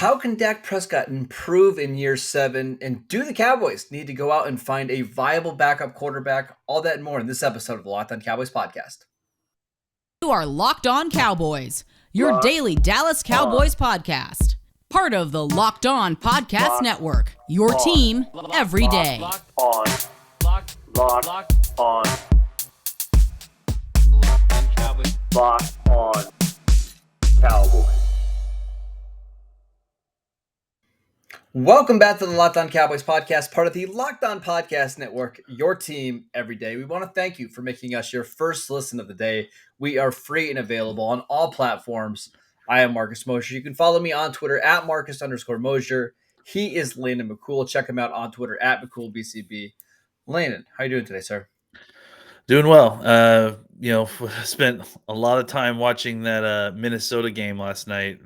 How can Dak Prescott improve in year 7? And do the Cowboys need to go out and find a viable backup quarterback? All that and more in this episode of the Locked On Cowboys podcast. You are Locked On Cowboys, your Locked daily Dallas Cowboys podcast. Part of the Locked On Podcast Network, your team every day. Locked on Cowboys. Locked on Cowboys. Welcome back to the Locked On Cowboys podcast, part of the Locked On Podcast Network, your team every day. We want to thank you for making us your first listen of the day. We are free and available on all platforms. I am Marcus Mosher. You can follow me on Twitter at Marcus_Mosher. He is Landon McCool. Check him out on Twitter at McCoolBCB. Landon, how are you doing today, sir? Doing well. Spent a lot of time watching that Minnesota game last night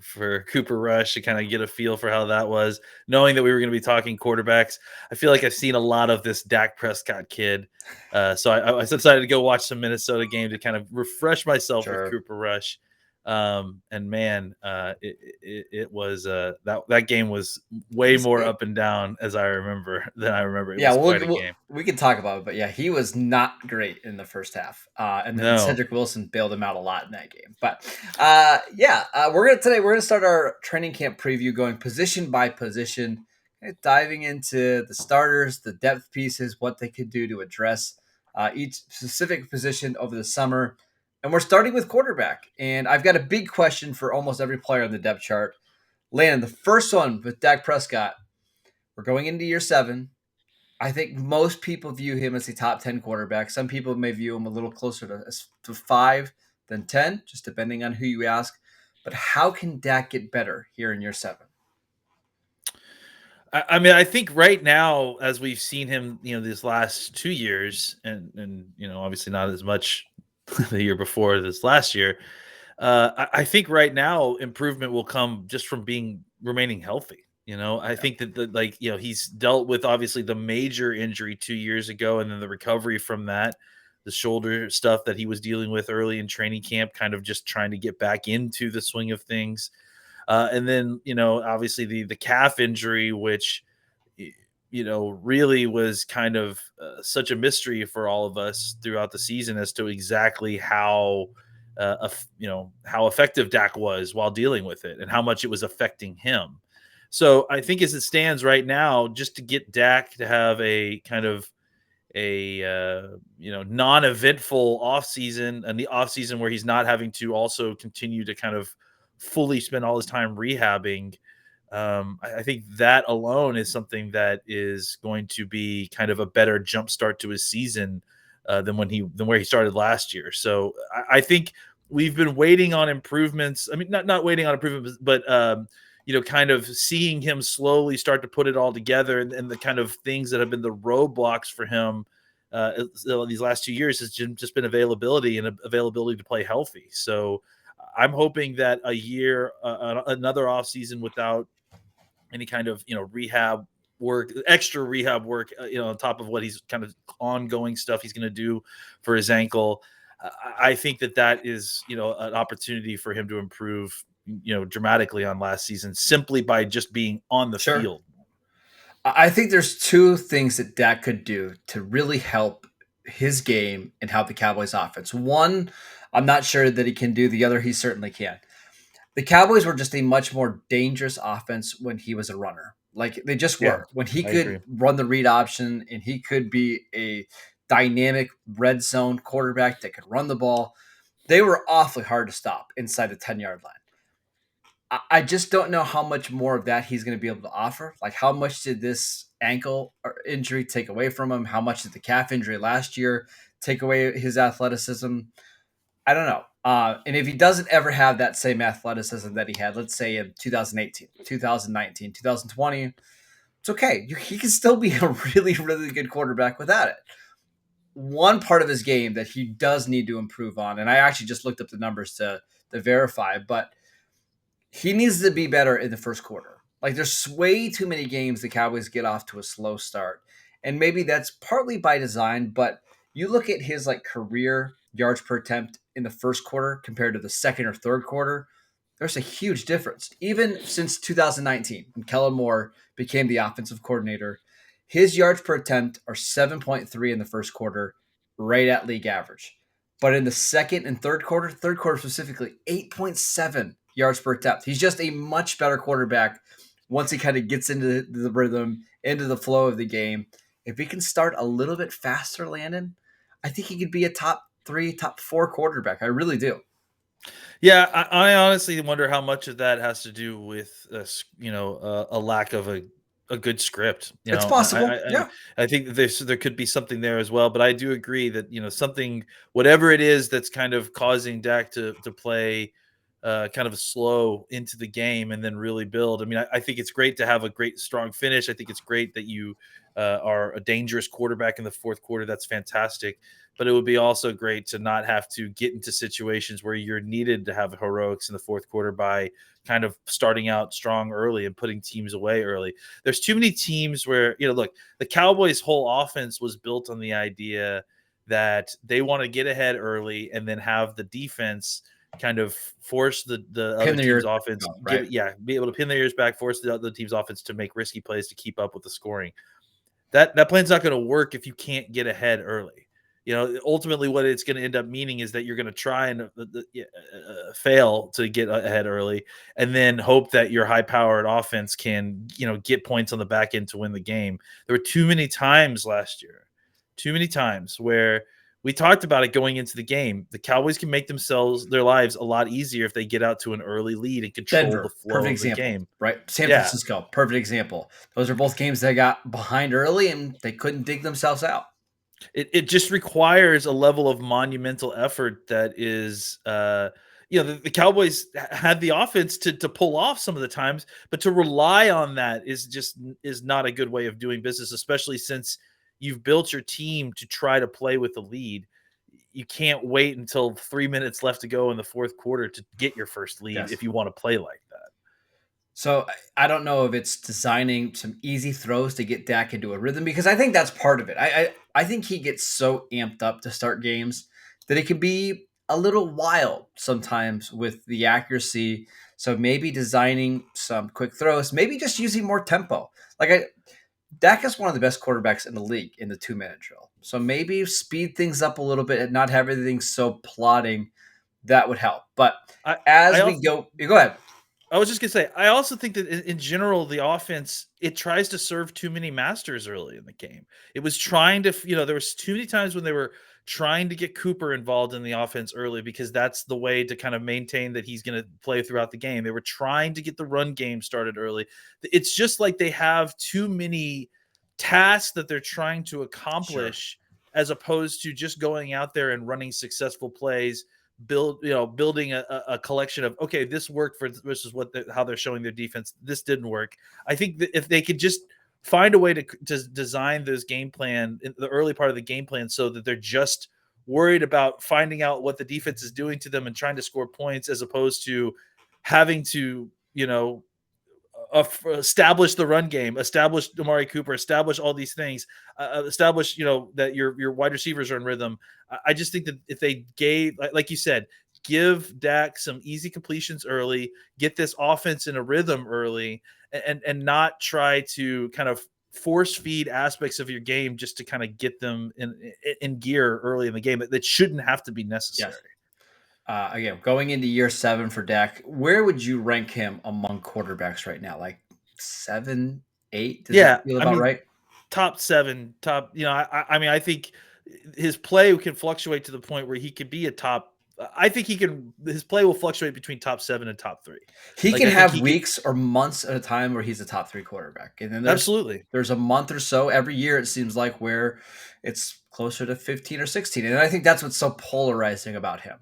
for Cooper Rush to kind of get a feel for how that was, knowing that we were going to be talking quarterbacks. I feel like I've seen a lot of this Dak Prescott kid. So I decided to go watch some Minnesota game to kind of refresh myself with Cooper Rush. It was that game was way more up and down as I remember than I remember. It was quite a game. We can talk about it, but yeah, he was not great in the first half. And then Cedric Wilson bailed him out a lot in that game. But we're gonna start our training camp preview, going position by position, diving into the starters, the depth pieces, what they could do to address each specific position over the summer. And we're starting with quarterback. And I've got a big question for almost every player on the depth chart. Landon, the first one with Dak Prescott. We're going into year 7. I think most people view him as a top 10 quarterback. Some people may view him a little closer to 5 than 10, just depending on who you ask. But how can Dak get better here in year 7? I think right now, as we've seen him, these last 2 years, and obviously not as much the year before this last year, I think right now improvement will come just from remaining healthy. I think that he's dealt with obviously the major injury 2 years ago, and then the recovery from that, the shoulder stuff that he was dealing with early in training camp, kind of just trying to get back into the swing of things. And then, obviously the calf injury, which, really was kind of such a mystery for all of us throughout the season as to exactly how effective Dak was while dealing with it and how much it was affecting him. So I think as it stands right now, just to get Dak to have a kind of non-eventful offseason, and the offseason where he's not having to also continue to kind of fully spend all his time rehabbing, I think that alone is something that is going to be kind of a better jump start to his season than where he started last year. So I think we've been waiting on improvements. I mean, not waiting on improvements, but kind of seeing him slowly start to put it all together, and the kind of things that have been the roadblocks for him these last 2 years has just been availability to play healthy. So I'm hoping that a year, another offseason without any kind of, extra rehab work, on top of what he's kind of ongoing stuff he's going to do for his ankle. I think that is, an opportunity for him to improve, dramatically on last season, simply by just being on the field. I think there's 2 things that Dak could do to really help his game and help the Cowboys offense. One, I'm not sure that he can do. The other, he certainly can. The Cowboys were just a much more dangerous offense when he was a runner. Like, they just were. When he could run the read option and he could be a dynamic red zone quarterback that could run the ball, they were awfully hard to stop inside the 10-yard line. I just don't know how much more of that he's going to be able to offer. Like, how much did this ankle injury take away from him? How much did the calf injury last year take away his athleticism? I don't know. And if he doesn't ever have that same athleticism that he had, let's say in 2018, 2019, 2020, it's okay. He can still be a really, really good quarterback without it. One part of his game that he does need to improve on, and I actually just looked up the numbers to verify, but he needs to be better in the first quarter. Like, there's way too many games the Cowboys get off to a slow start. And maybe that's partly by design, but you look at his career yards per attempt in the first quarter compared to the second or third quarter, there's a huge difference. Even since 2019, when Kellen Moore became the offensive coordinator, his yards per attempt are 7.3 in the first quarter, right at league average. But in the second and third quarter specifically, 8.7 yards per attempt. He's just a much better quarterback once he kind of gets into the rhythm, into the flow of the game. If he can start a little bit faster, Landon, I think he could be a top 3, top 4 quarterback. I really do. Yeah, I honestly wonder how much of that has to do with a lack of a good script. It's possible. Yeah. I think there could be something there as well. But I do agree that something, whatever it is that's kind of causing Dak to play kind of a slow into the game and then really build. I mean, I think it's great to have a great strong finish. I think it's great that you are a dangerous quarterback in the fourth quarter. That's fantastic. But it would be also great to not have to get into situations where you're needed to have heroics in the fourth quarter by kind of starting out strong early and putting teams away early. There's too many teams where, look, the Cowboys' whole offense was built on the idea that they want to get ahead early and then have the defense kind of force the other team's offense, right? Be able to pin their ears back, force the other team's offense to make risky plays to keep up with the scoring. That plan's not going to work if you can't get ahead early. Ultimately what it's going to end up meaning is that you're going to try and fail to get ahead early and then hope that your high-powered offense can, get points on the back end to win the game. There were too many times last year, where we talked about it going into the game. The Cowboys can make their lives a lot easier if they get out to an early lead and control Denver, the flow perfect of the example, game. right? San Francisco, perfect example. Those are both games that got behind early and they couldn't dig themselves out. It just requires a level of monumental effort that is, the Cowboys had the offense to pull off some of the times, but to rely on that is not a good way of doing business, especially since you've built your team to try to play with the lead. You can't wait until 3 minutes left to go in the fourth quarter to get your first lead if you want to play like that. So I don't know if it's designing some easy throws to get Dak into a rhythm, because I think that's part of it. I think he gets so amped up to start games that it can be a little wild sometimes with the accuracy. So maybe designing some quick throws, maybe just using more tempo. Dak is one of the best quarterbacks in the league in the 2-minute drill. So maybe speed things up a little bit and not have everything so plodding. That would help. But go ahead. I was just going to say, I also think that in general, the offense, it tries to serve too many masters early in the game. It was trying to, there was too many times when they were trying to get Cooper involved in the offense early because that's the way to kind of maintain that he's going to play throughout the game. They were trying to get the run game started early. It's just like they have too many tasks that they're trying to accomplish as opposed to just going out there and running successful plays. Building a collection of, okay, this worked for this is how they're showing their defense. This didn't work. I think that if they could just find a way to design this game plan in the early part of the game plan so that they're just worried about finding out what the defense is doing to them and trying to score points as opposed to having to, establish the run game, establish Amari Cooper, establish all these things, establish, that your wide receivers are in rhythm. I just think that if they gave, like you said, give Dak some easy completions early, get this offense in a rhythm early, and not try to kind of force feed aspects of your game just to kind of get them in gear early in the game. That shouldn't have to be necessary. Yes. Again, going into year 7 for Dak, where would you rank him among quarterbacks right now? Like 7, 8? Does that feel about right? Top 7, top. I think his play can fluctuate to the point where he could be a top. I think his play will fluctuate between top 7 and top 3. He can have weeks or months at a time where he's a top 3 quarterback. And then there's a month or so every year, it seems like, where it's closer to 15 or 16. And I think that's what's so polarizing about him.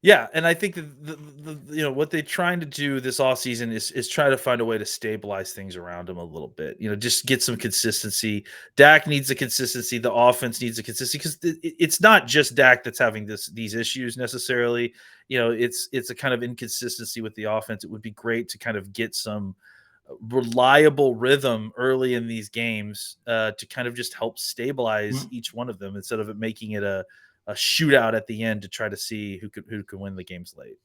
Yeah, and I think that what they're trying to do this offseason is try to find a way to stabilize things around him a little bit. Just get some consistency. Dak needs the consistency. The offense needs the consistency because it's not just Dak that's having these issues necessarily. It's a kind of inconsistency with the offense. It would be great to kind of get some reliable rhythm early in these games to kind of just help stabilize each one of them instead of it making it a shootout at the end to try to see who could win the games late.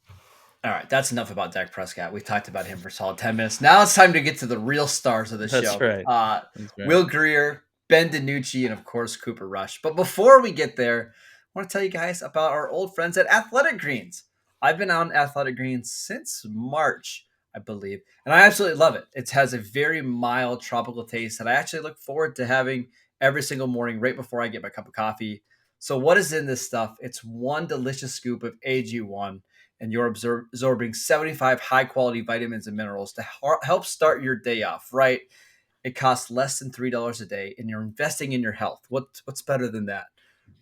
All right, that's enough about Dak Prescott. We've talked about him for a solid 10 minutes. Now it's time to get to the real stars of the That's show. right. That's right. Will Grier, Ben Danucci, and of course, Cooper Rush. But before we get there, I want to tell you guys about our old friends at Athletic Greens. I've been on Athletic Greens since March, I believe, and I absolutely love it. It has a very mild tropical taste that I actually look forward to having every single morning right before I get my cup of coffee. So what is in this stuff? It's one delicious scoop of AG1, and you're absorbing 75 high-quality vitamins and minerals to help start your day off right. It costs less than $3 a day, and you're investing in your health. What's better than that?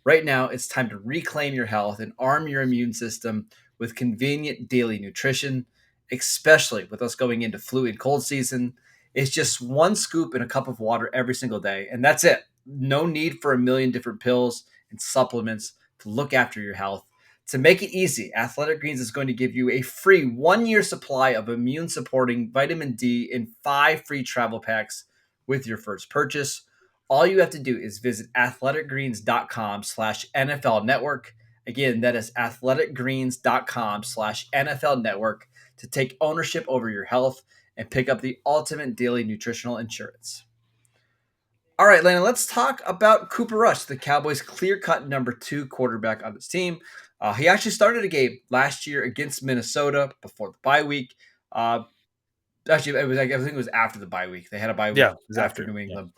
Right now, it's time to reclaim your health and arm your immune system with convenient daily nutrition, especially with us going into flu and cold season. It's just one scoop in a cup of water every single day, and that's it. No need for a million different pills and supplements to look after your health. To make it easy, Athletic Greens is going to give you a free 1-year supply of immune supporting vitamin D in 5 free travel packs with your first purchase. All you have to do is visit athleticgreens.com/NFL network. Again, that is athleticgreens.com/NFL network to take ownership over your health and pick up the ultimate daily nutritional insurance. All right, Landon, let's talk about Cooper Rush, the Cowboys' clear-cut number 2 quarterback on this team. He actually started a game last year against Minnesota before the bye week. Actually, I think it was after the bye week. They had a bye week Yeah, it was after after, New yeah. England.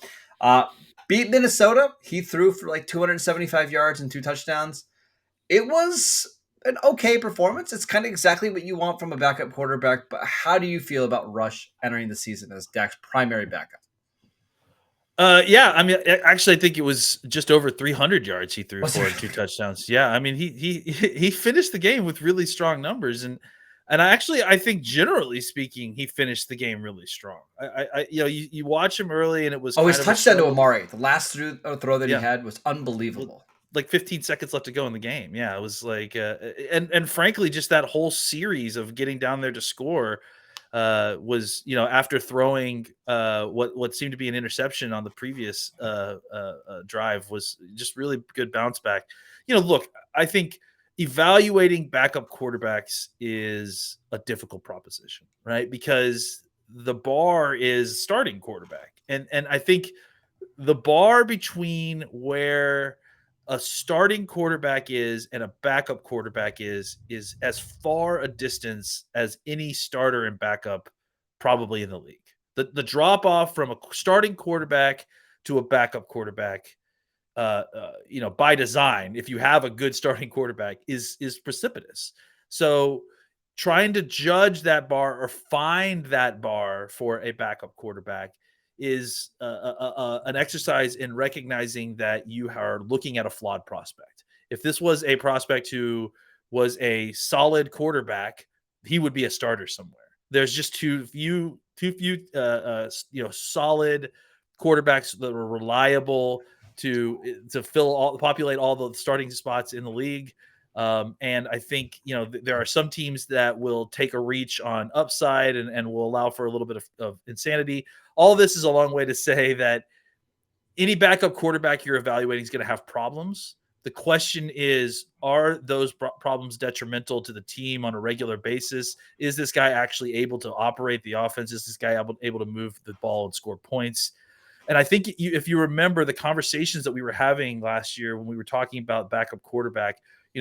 Beat Minnesota. He threw for like 275 yards and 2 touchdowns. It was an okay performance. It's kind of exactly what you want from a backup quarterback. But how do you feel about Rush entering the season as Dak's primary backup? Yeah, I mean, actually, I think it was just over 300 yards he threw Was for it and 2 really? touchdowns. Yeah, I mean, he finished the game with really strong numbers, and I think generally speaking, he finished the game really strong. You watch him early, and it was Oh, his kind of a touchdown to struggle. Amari, the last throw that he Yeah, had was l- unbelievable. like 15 seconds left to go in the game. Yeah, it was like, and frankly, just that whole series of getting down there to score was, after throwing what seemed to be an interception on the previous drive, was just really good bounce back. Look, I think evaluating backup quarterbacks is a difficult proposition, right? Because the bar is starting quarterback, and I think the bar between where a starting quarterback is and a backup quarterback is as far a distance as any starter and backup probably in the league. The drop off from a starting quarterback to a backup quarterback, by design, if you have a good starting quarterback, is precipitous. So trying to judge that bar or find that bar for a backup quarterback is an exercise in recognizing that you are looking at a flawed prospect. If this was a prospect who was a solid quarterback, he would be a starter somewhere. There's just too few solid quarterbacks that are reliable to populate all the starting spots in the league. And I think, there are some teams that will take a reach on upside and will allow for a little bit of insanity. All this is a long way to say that any backup quarterback you're evaluating is going to have problems. The question is, are those problems detrimental to the team on a regular basis? Is this guy actually able to operate the offense? Is this guy able to move the ball and score points? And I think if you remember the conversations that we were having last year when we were talking about backup quarterback,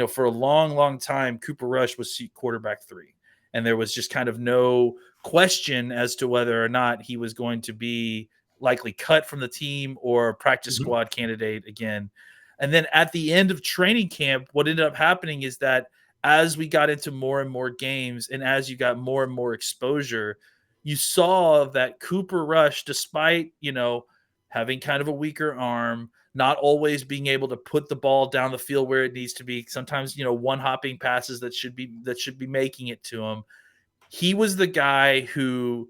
for a long, long time, Cooper Rush was quarterback 3. And there was just kind of no question as to whether or not he was going to be likely cut from the team or practice squad candidate again. And then at the end of training camp, what ended up happening is that as we got into more and more games and as you got more and more exposure, you saw that Cooper Rush, despite, having kind of a weaker arm, not always being able to put the ball down the field where it needs to be. Sometimes, one hopping passes that should be making it to him. He was the guy who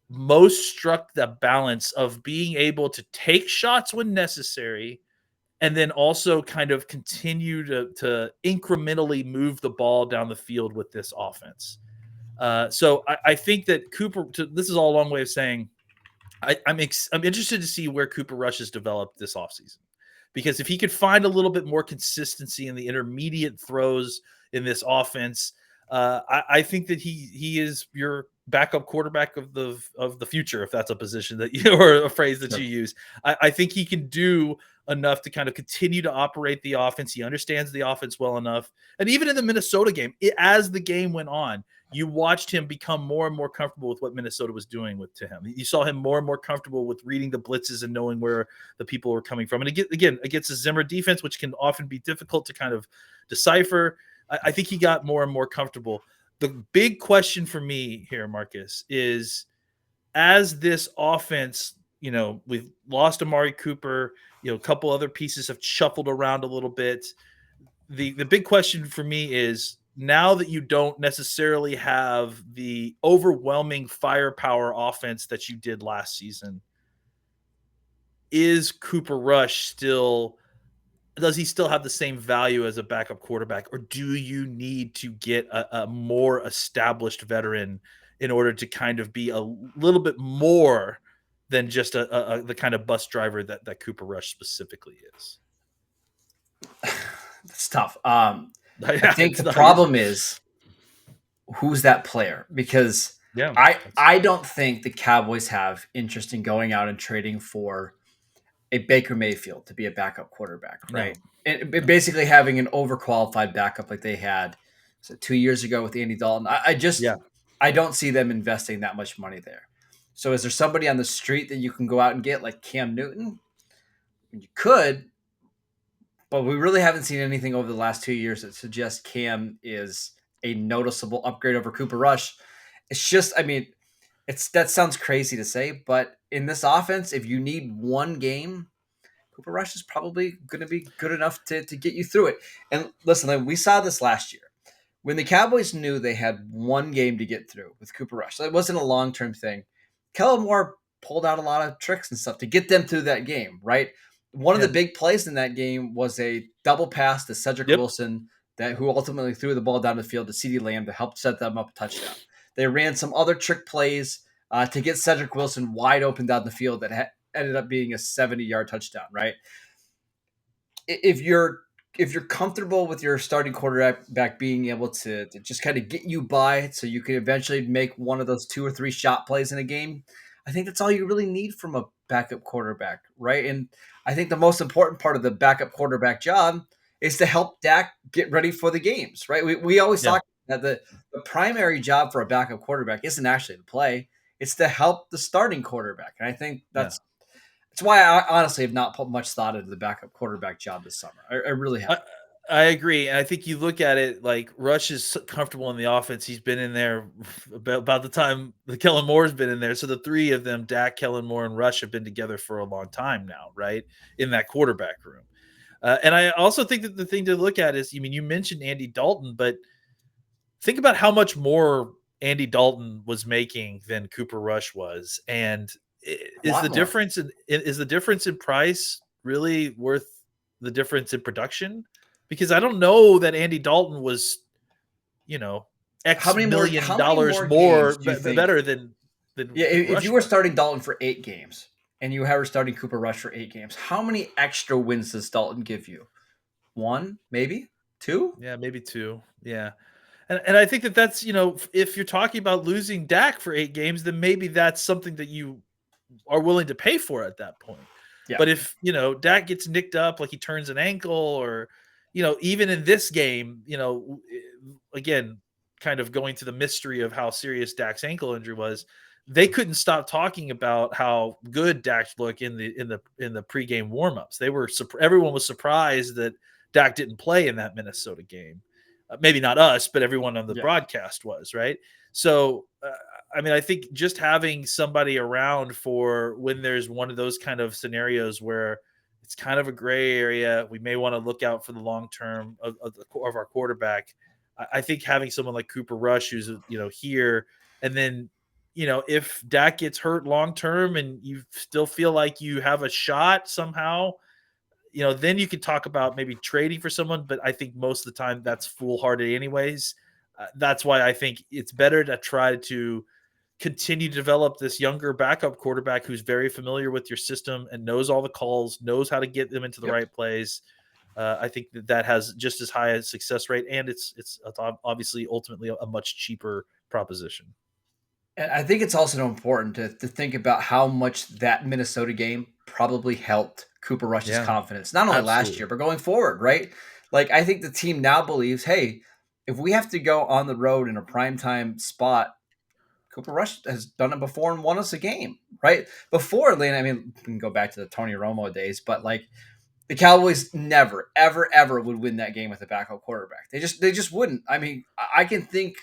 most struck the balance of being able to take shots when necessary and then also kind of continue to incrementally move the ball down the field with this offense. So I think that Cooper, this is all a long way of saying, I'm interested to see where Cooper Rush has developed this offseason, because if he could find a little bit more consistency in the intermediate throws in this offense, I think that he is your backup quarterback of the future, if that's a position that you or a phrase that you use. I think he can do enough to kind of continue to operate the offense. He understands the offense well enough. And even in the Minnesota game, as the game went on, you watched him become more and more comfortable with what Minnesota was doing to him. You saw him more and more comfortable with reading the blitzes and knowing where the people were coming from. And again, against the Zimmer defense, which can often be difficult to kind of decipher, I think he got more and more comfortable. The big question for me here, Marcus, is as this offense, we've lost Amari Cooper, a couple other pieces have shuffled around a little bit. The big question for me is, now that you don't necessarily have the overwhelming firepower offense that you did last season, is Cooper Rush does he still have the same value as a backup quarterback, or do you need to get a more established veteran in order to kind of be a little bit more than just the kind of bus driver that Cooper Rush specifically is? It's tough. I think the problem is, who's that player? Because I don't think the Cowboys have interest in going out and trading for a Baker Mayfield to be a backup quarterback, right? No. And basically having an overqualified backup like they had 2 years ago with Andy Dalton. I don't see them investing that much money there. So is there somebody on the street that you can go out and get, like Cam Newton? You could, but we really haven't seen anything over the last 2 years that suggests Cam is a noticeable upgrade over Cooper Rush. It's just, that sounds crazy to say, but in this offense, if you need one game, Cooper Rush is probably going to be good enough to get you through it. And listen, we saw this last year when the Cowboys knew they had one game to get through with Cooper Rush. So it wasn't a long-term thing. Kellen Moore pulled out a lot of tricks and stuff to get them through that game, right? One of the big plays in that game was a double pass to Cedric Wilson who ultimately threw the ball down the field to CeeDee Lamb to help set them up a touchdown. They ran some other trick plays to get Cedric Wilson wide open down the field that ended up being a 70-yard touchdown, right? If you're comfortable with your starting quarterback being able to just kind of get you by so you can eventually make one of those 2 or 3 shot plays in a game, I think that's all you really need from a backup quarterback, right? And I think the most important part of the backup quarterback job is to help Dak get ready for the games, right? We always talk that the primary job for a backup quarterback isn't actually to play. It's to help the starting quarterback. And I think that's why I honestly have not put much thought into the backup quarterback job this summer. I really have. I agree. And I think you look at it like Rush is comfortable in the offense. He's been in there about the time that Kellen Moore's been in there. So the three of them, Dak, Kellen Moore, and Rush, have been together for a long time now, right? In that quarterback room. And I also think that the thing to look at is, you mentioned Andy Dalton, but think about how much more Andy Dalton was making than Cooper Rush was. And is the difference in price really worth the difference in production? Because I don't know that Andy Dalton was, X $1 million more better than if you were starting Dalton for 8 games and you were starting Cooper Rush for 8 games, how many extra wins does Dalton give you? 1, maybe 2? Yeah, maybe 2. Yeah. And I think that's, if you're talking about losing Dak for 8 games, then maybe that's something that you are willing to pay for at that point. Yeah. But if, Dak gets nicked up, like he turns an ankle, or, even in this game, again, kind of going to the mystery of how serious Dak's ankle injury was, they couldn't stop talking about how good Dak looked in the pregame warmups. Everyone was surprised that Dak didn't play in that Minnesota game. Maybe not us, but everyone on the broadcast was, right? So, I think just having somebody around for when there's one of those kind of scenarios where it's kind of a gray area, we may want to look out for the long term of our quarterback. I think having someone like Cooper Rush, who's here, and then if Dak gets hurt long term and you still feel like you have a shot somehow, then you could talk about maybe trading for someone. But I think most of the time that's foolhardy anyways. That's why I think it's better to try to continue to develop this younger backup quarterback who's very familiar with your system and knows all the calls, knows how to get them into the right plays. I think that has just as high a success rate, and it's obviously ultimately a much cheaper proposition. And I think it's also important to think about how much that Minnesota game probably helped Cooper Rush's Yeah, confidence, not only last absolutely. year, but going forward, right? Like, I think the team now believes, hey, if we have to go on the road in a primetime spot, Cooper Rush has done it before and won us a game, right? Before, Lane, I mean, we can go back to the Tony Romo days, but like the Cowboys never, ever, ever would win that game with a backup quarterback. They just wouldn't. I mean, I can think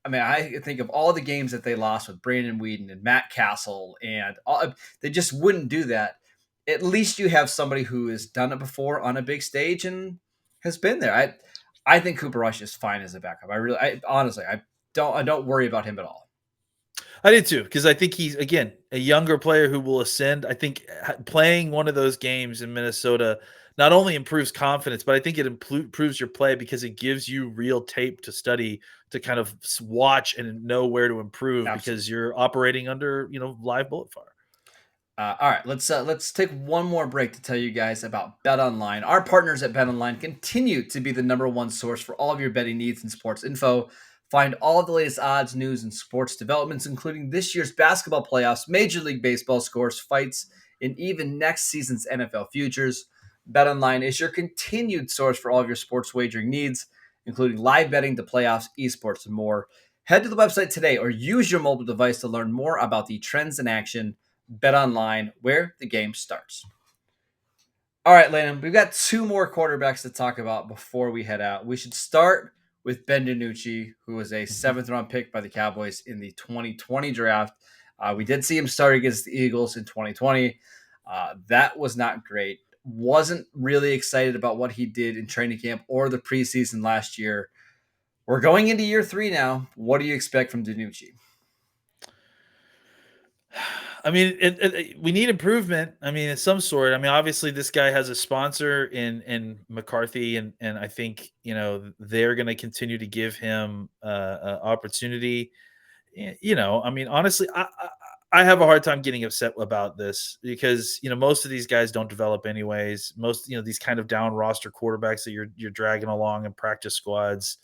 of all the games that they lost with Brandon Whedon and Matt Castle, and they just wouldn't do that. At least you have somebody who has done it before on a big stage and has been there. I think Cooper Rush is fine as a backup. Honestly, I don't worry about him at all. I did too, because I think he's, again, a younger player who will ascend. I think playing one of those games in Minnesota not only improves confidence, but I think it improves your play because it gives you real tape to study, to kind of watch and know where to improve, Absolutely. because you're operating under, live bullet fire. All right, let's take one more break to tell you guys about Bet Online. Our partners at Bet Online continue to be the number one source for all of your betting needs and sports info. Find all of the latest odds, news, and sports developments, including this year's basketball playoffs, Major League Baseball scores, fights, and even next season's NFL futures. Bet Online is your continued source for all of your sports wagering needs, including live betting, the playoffs, esports, and more. Head to the website today or use your mobile device to learn more about the trends in action. Bet Online, where the game starts. All right, Landon, we've got two more quarterbacks to talk about before we head out. We should start with Ben Danucci, who was a seventh-round pick by the Cowboys in the 2020 draft. We did see him start against the Eagles in 2020. That was not great. Wasn't really excited about what he did in training camp or the preseason last year. We're going into year 3 now. What do you expect from Danucci? I mean, we need improvement. I mean, in some sort. I mean, obviously, this guy has a sponsor in McCarthy, and I think they're going to continue to give him opportunity. I mean, honestly, I have a hard time getting upset about this because most of these guys don't develop anyways. Most these kind of down roster quarterbacks that you're dragging along in practice squads.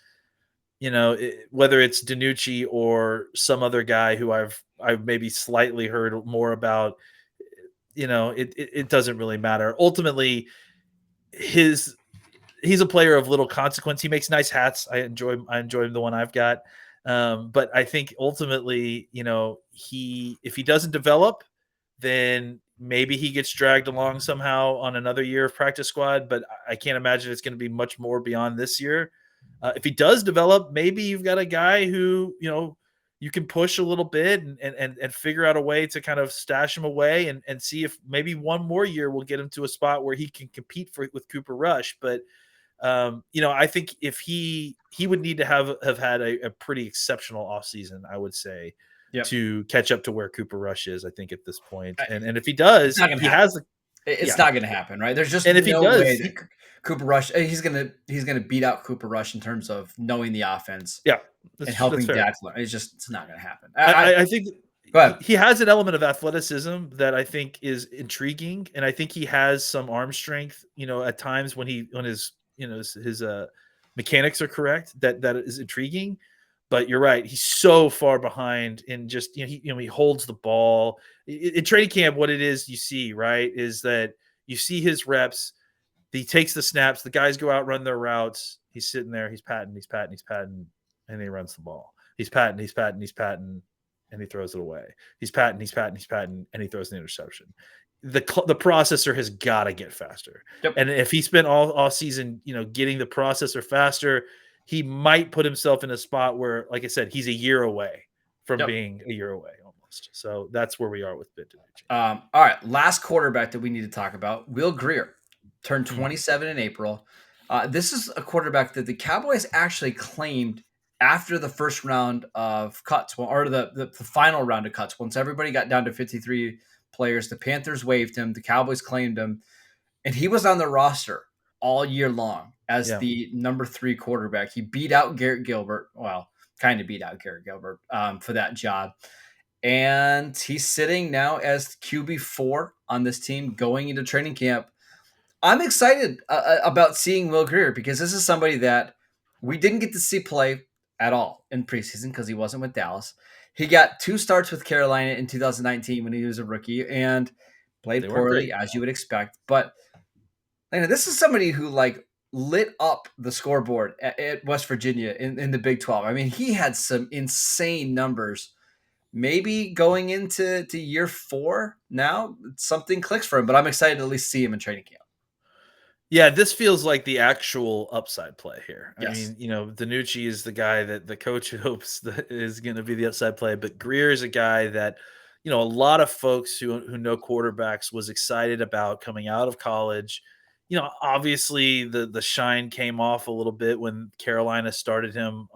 Whether it's Danucci or some other guy who I've maybe slightly heard more about, it doesn't really matter. Ultimately, he's a player of little consequence. He makes nice hats. I enjoy the one I've got. But I think ultimately, if he doesn't develop, then maybe he gets dragged along somehow on another year of practice squad. But I can't imagine it's going to be much more beyond this year. If he does develop, maybe you've got a guy who you can push a little bit and figure out a way to kind of stash him away and see if maybe one more year will get him to a spot where he can compete with Cooper Rush. But I think if he would need to have had a pretty exceptional offseason, I would say, Yep. to catch up to where Cooper Rush is, I think, at this point. And if he does, he has It's not going to happen, right? There's just if he no does, way that Cooper Rush he's gonna beat out Cooper Rush in terms of knowing the offense. Yeah, and helping fair. Dak learn. It's not going to happen. I think Go ahead. he has an element of athleticism that I think is intriguing, and I think he has some arm strength. At times when his mechanics are correct, that is intriguing. But you're right; he's so far behind in just he holds the ball in training camp. What it is you see, right, is that you see his reps. He takes the snaps. The guys go out, run their routes. He's sitting there. He's patting, and he runs the ball. He's patting, and he throws it away. He's patting, and he throws the interception. The processor has got to get faster. Yep. And if he spent all season, getting the processor faster, he might put himself in a spot where, like I said, he's a year away from being a year away almost. So that's where we are with Danucci. All right, last quarterback that we need to talk about, Will Grier, turned 27 in April. This is a quarterback that the Cowboys actually claimed after the first round of cuts, or the final round of cuts. Once everybody got down to 53 players, the Panthers waived him, the Cowboys claimed him, and he was on the roster all year long as the number 3 quarterback. He beat out Garrett Gilbert. Well, kind of beat out Garrett Gilbert for that job. And he's sitting now as QB4 on this team going into training camp. I'm excited about seeing Will Grier because this is somebody that we didn't get to see play at all in preseason because he wasn't with Dallas. He got 2 starts with Carolina in 2019 when he was a rookie and They played weren't poorly great. as you would expect. But this is somebody who like lit up the scoreboard at West Virginia in the Big 12. I mean, he had some insane numbers. Maybe going into year 4 now, something clicks for him. But I'm excited to at least see him in training camp. Yeah, this feels like the actual upside play here. I Yes. mean, Danucci is the guy that the coach hopes that is going to be the upside play, but Grier is a guy that, a lot of folks who know quarterbacks was excited about coming out of college. Obviously the shine came off a little bit when Carolina started him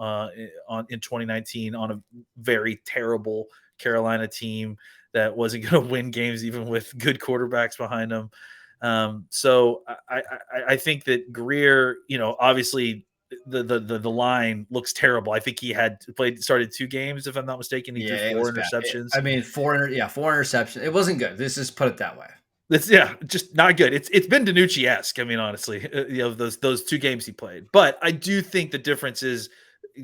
in 2019 on a very terrible Carolina team that wasn't going to win games even with good quarterbacks behind them. So I think that Grier, obviously the line looks terrible. I think he started 2 games, if I'm not mistaken. He threw Yeah, it 4 was bad. interceptions. I mean, 4 interceptions. It wasn't good. Let's just put it that way. That's just not good. It's been Danucci-esque. I mean, honestly, those 2 games he played. But I do think the difference is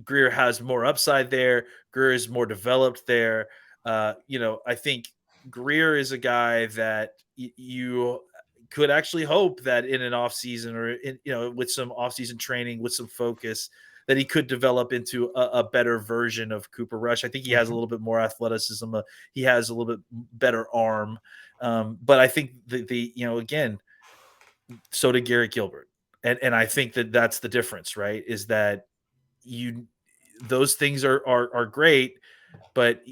Grier has more upside there. Grier is more developed there. I think Grier is a guy that you could actually hope that in an off season or with some off season training, with some focus, that he could develop into a better version of Cooper Rush. I think he has a little bit more athleticism. He has a little bit better arm. But I think again, so did Garrett Gilbert. And I think that's the difference, right? Is that those things are great, but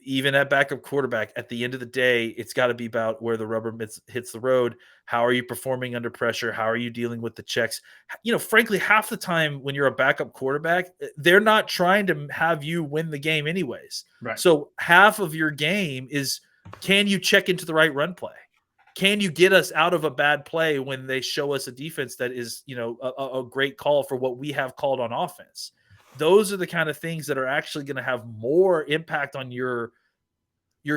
even at backup quarterback, at the end of the day, it's got to be about where the rubber hits the road. How are you performing under pressure? How are you dealing with the checks? Frankly, half the time when you're a backup quarterback, they're not trying to have you win the game anyways. Right. So half of your game is, can you check into the right run play? Can you get us out of a bad play when they show us a defense that is, a great call for what we have called on offense? Those are the kind of things that are actually going to have more impact on your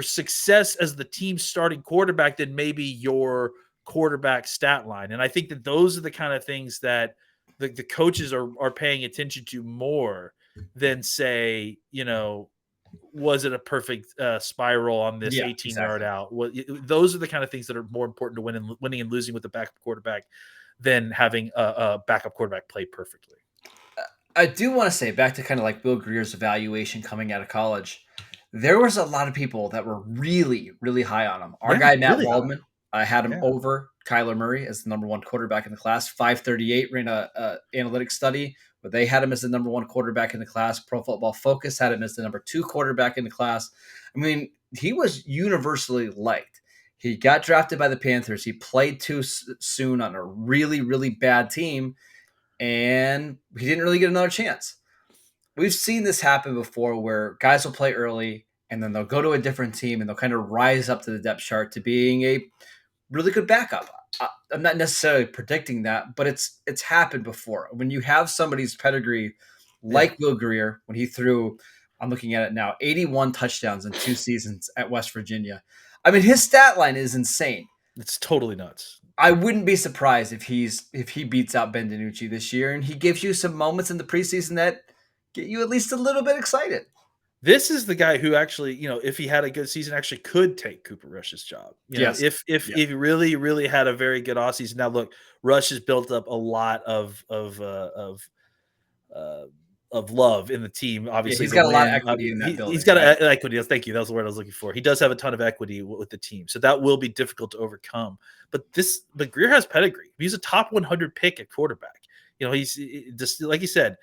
success as the team's starting quarterback than maybe your quarterback stat line. And I think that those are the kind of things that the coaches are paying attention to more than, say, was it a perfect spiral on this 18-yard out? Those are the kind of things that are more important to winning and losing with the backup quarterback than having a backup quarterback play perfectly. I do want to say, back to kind of like Will Grier's evaluation coming out of college, there was a lot of people that were really, really high on him. Our guy, Matt really Waldman, I had him Yeah. over Kyler Murray as the number 1 quarterback in the class. 538 ran a analytics study, but they had him as the number 1 quarterback in the class. Pro Football Focus had him as the number 2 quarterback in the class. I mean, he was universally liked. He got drafted by the Panthers. He played too soon on a really, really bad team, and he didn't really get another chance. We've seen this happen before where guys will play early and then they'll go to a different team and they'll kind of rise up to the depth chart to being a really good backup. I'm not necessarily predicting that, but it's happened before. When you have somebody's pedigree like Will Grier, when he threw, I'm looking at it now, 81 touchdowns in 2 seasons at West Virginia. I mean, his stat line is insane. It's totally nuts. I wouldn't be surprised if he beats out Ben Danucci this year and he gives you some moments in the preseason that get you at least a little bit excited. This is the guy who actually, if he had a good season, actually could take Cooper Rush's job. Yes. If he really, really had a very good offseason. Now, look, Rush has built up a lot of love in the team. Obviously, he's got a lot of equity in that building. He's got equity. Thank you. That was the word I was looking for. He does have a ton of equity with the team, so that will be difficult to overcome. But Grier has pedigree. He's a top 100 pick at quarterback. He's just like you said.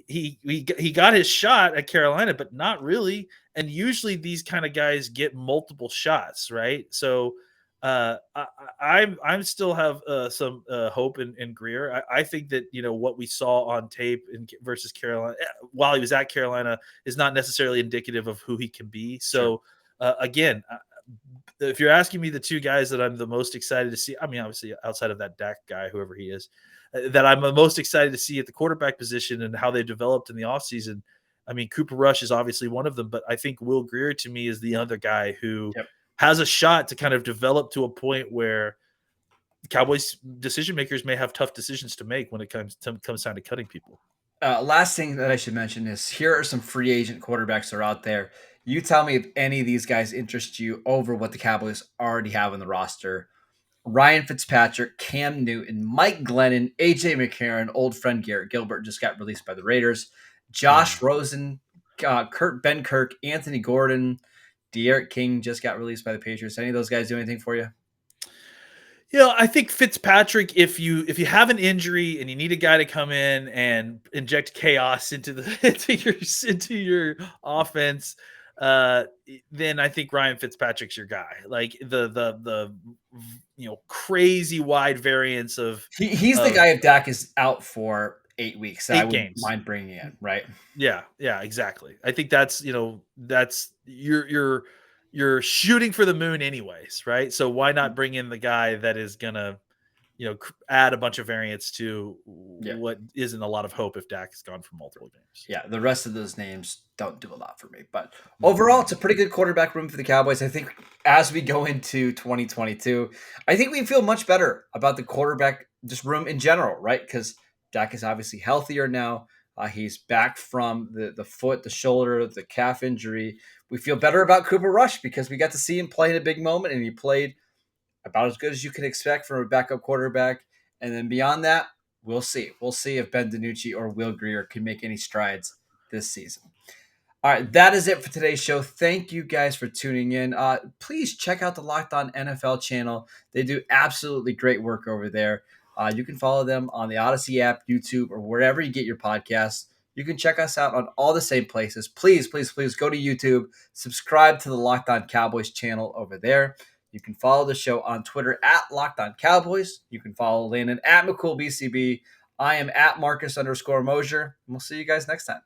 He got his shot at Carolina, but not really. And usually these kind of guys get multiple shots, right? So I'm still have some hope in Grier. I think that what we saw on tape versus Carolina while he was at Carolina is not necessarily indicative of who he can be. So again, if you're asking me the 2 guys that I'm the most excited to see, I mean, obviously outside of that Dak guy, whoever he is, that I'm the most excited to see at the quarterback position and how they developed in the offseason. I mean, Cooper Rush is obviously one of them, but I think Will Grier to me is the other guy who has a shot to kind of develop to a point where Cowboys decision makers may have tough decisions to make when it comes time to cutting people. Last thing that I should mention is here are some free agent quarterbacks that are out there. You tell me if any of these guys interest you over what the Cowboys already have on the roster. Ryan Fitzpatrick, Cam Newton, Mike Glennon, AJ McCarron, old friend Garrett Gilbert just got released by the Raiders. Josh Rosen, Ben Kirk, Anthony Gordon, De'Aaron King just got released by the Patriots. Any of those guys do anything for you? I think Fitzpatrick, if you have an injury and you need a guy to come in and inject chaos into into your offense, then I think Ryan Fitzpatrick's your guy. Like the crazy wide variance of He's the guy if Dak is out for 8 weeks that I 8 would games. mind bringing in, right? Yeah, exactly. I think that's you're shooting for the moon anyways, right? So why not bring in the guy that is gonna add a bunch of variance to what isn't a lot of hope if Dak has gone for multiple games. Yeah, the rest of those names don't do a lot for me. But overall, it's a pretty good quarterback room for the Cowboys. I think as we go into 2022, I think we feel much better about the quarterback just room in general, right? Because Dak is obviously healthier now. He's back from the foot, the shoulder, the calf injury. We feel better about Cooper Rush because we got to see him play in a big moment, and he played about as good as you can expect from a backup quarterback. And then beyond that, we'll see. We'll see if Ben Danucci or Will Grier can make any strides this season. All right, that is it for today's show. Thank you guys for tuning in. Please check out the Locked On NFL channel. They do absolutely great work over there. You can follow them on the Odyssey app, YouTube, or wherever you get your podcasts. You can check us out on all the same places. Please, please, please go to YouTube. Subscribe to the Locked On Cowboys channel over there. You can follow the show on Twitter at Locked On Cowboys. You can follow Landon at McCool BCB. I am at Marcus _Mosher. And we'll see you guys next time.